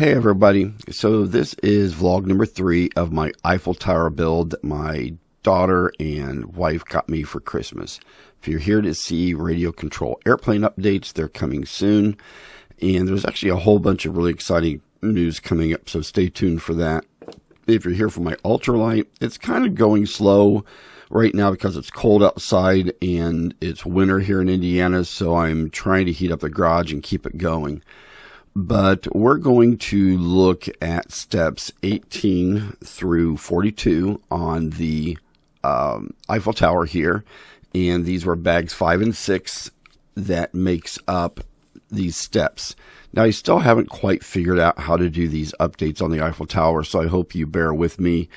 Hey everybody, so this is vlog number 3 of my Eiffel Tower build that my daughter and wife got me for Christmas. If you're here to see radio control airplane updates, they're coming soon. And there's actually a whole bunch of really exciting news coming up, so stay tuned for that. If you're here for my ultralight, it's kind of going slow right now because it's cold outside and it's winter here in Indiana, so I'm trying to heat up the garage and keep it going. But we're going to look at steps 18 through 42 on the Eiffel Tower here. And these were bags 5 and 6 that makes up these steps. Now, I still haven't quite figured out how to do these updates on the Eiffel Tower, so I hope you bear with me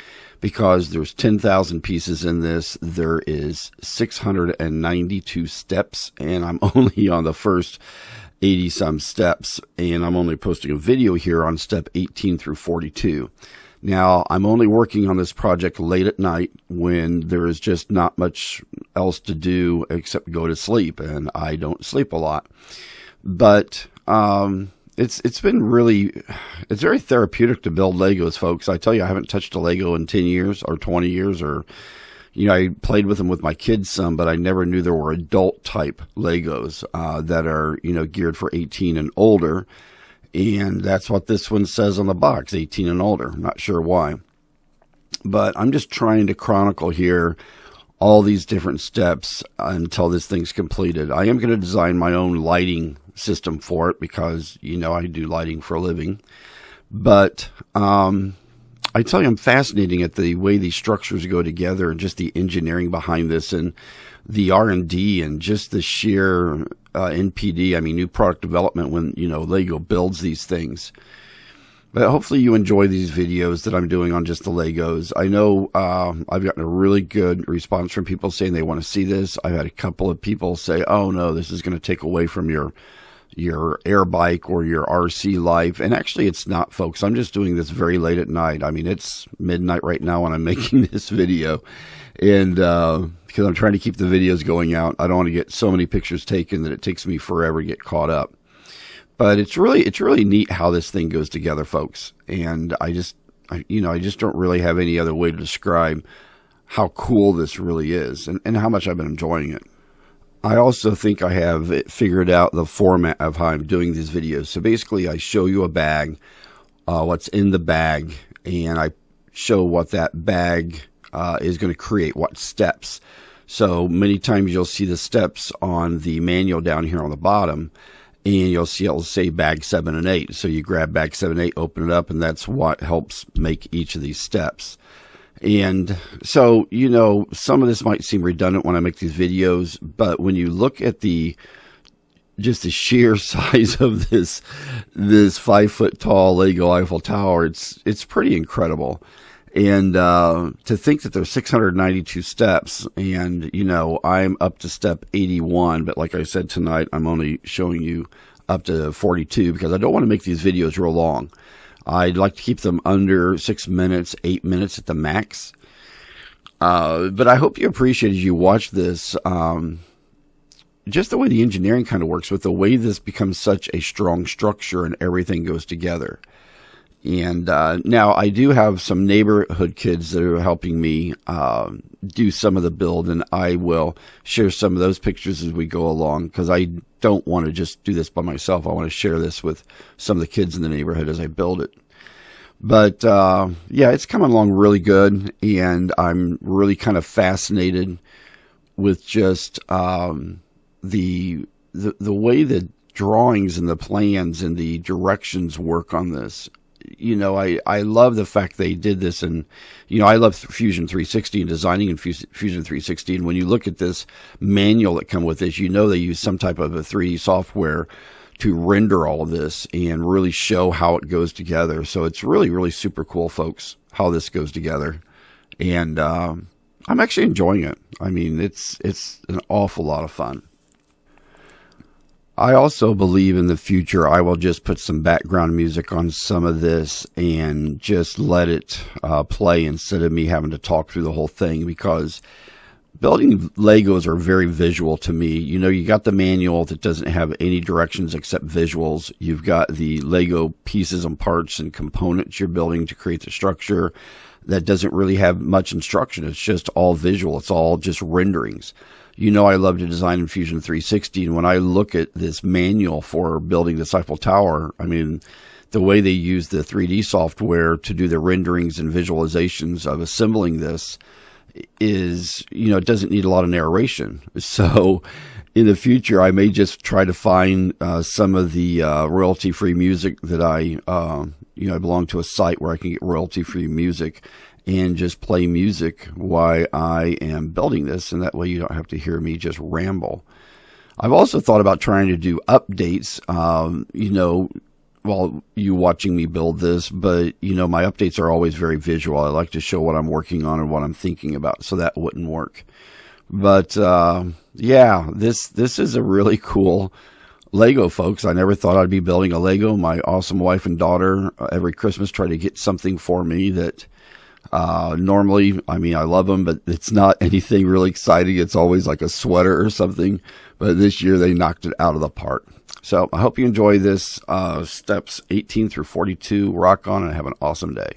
because there's 10,000 pieces in this. There is 692 steps, and I'm only on the first 80 some steps, and I'm only posting a video here on step 18 through 42. Now, I'm only working on this project late at night when there is just not much else to do except go to sleep, and I don't sleep a lot. But it's been really, it's very therapeutic to build Legos, folks. I tell you, I haven't touched a Lego in 10 years or 20 years or I played with them with my kids some, but I never knew there were adult type Legos that are, geared for 18 and older. And that's what this one says on the box, 18 and older. I'm not sure why. But I'm just trying to chronicle here all these different steps until this thing's completed. I am going to design my own lighting system for it because, I do lighting for a living. But I tell you, I'm fascinating at the way these structures go together and just the engineering behind this and the R&D and just the sheer NPD, new product development when, Lego builds these things. But hopefully you enjoy these videos that I'm doing on just the Legos. I know I've gotten a really good response from people saying they want to see this. I've had a couple of people say, oh no, this is going to take away from your air bike or your RC life. And actually it's not, folks. I'm just doing this very late at night. It's midnight right now when I'm making this video. And because I'm trying to keep the videos going out, I don't want to get so many pictures taken that it takes me forever to get caught up. But it's really neat how this thing goes together, folks. And I just don't really have any other way to describe how cool this really is and how much I've been enjoying it. I also think I have figured out the format of how I'm doing these videos. So basically, I show you a bag, what's in the bag, and I show what that bag is going to create, what steps. So many times you'll see the steps on the manual down here on the bottom, and you'll see it'll say bag 7 and 8. So you grab bag 7 and 8, open it up, and that's what helps make each of these steps. And so, some of this might seem redundant when I make these videos, but when you look at just the sheer size of this 5-foot tall Lego Eiffel Tower, it's pretty incredible. And to think that there's 692 steps, and I'm up to step 81, but like I said tonight, I'm only showing you up to 42 because I don't want to make these videos real long. I'd like to keep them under 6 minutes, 8 minutes at the max. But I hope you appreciate as you watch this, just the way the engineering kind of works with the way this becomes such a strong structure and everything goes together. And now I do have some neighborhood kids that are helping me do some of the build, and I will share some of those pictures as we go along because I don't want to just do this by myself. I want to share this with some of the kids in the neighborhood as I build it. But yeah, it's coming along really good, and I'm really kind of fascinated with just the way the drawings and the plans and the directions work on this. I love the fact they did this, and I love Fusion 360 and designing in Fusion 360. And when you look at this manual that come with this, they use some type of a 3D software to render all of this and really show how it goes together. So it's really, really super cool, folks, how this goes together. And I'm actually enjoying it. It's an awful lot of fun. I also believe in the future I will just put some background music on some of this and just let it play instead of me having to talk through the whole thing, because Building Legos are very visual to me. You know, you got the manual that doesn't have any directions except visuals. You've got the Lego pieces and parts and components you're building to create the structure that doesn't really have much instruction. It's just all visual. It's all just renderings. You know, I love to design in Fusion 360. And when I look at this manual for building this Eiffel Tower, I mean, the way they use the 3D software to do the renderings and visualizations of assembling this is, you know, it doesn't need a lot of narration. So in the future, I may just try to find some of the royalty-free music that I belong to a site where I can get royalty-free music and just play music while I am building this. And that way you don't have to hear me just ramble. I've also thought about trying to do updates, while you watching me build this, but you know, my updates are always very visual. I like to show what I'm working on and what I'm thinking about, so that wouldn't work. But yeah, this is a really cool Lego, folks. I never thought I'd be building a Lego. My awesome wife and daughter every Christmas try to get something for me that normally, I mean, I love them, but it's not anything really exciting. It's always like a sweater or something. But this year they knocked it out of the park. So I hope you enjoy this steps 18 through 42. Rock on and have an awesome day.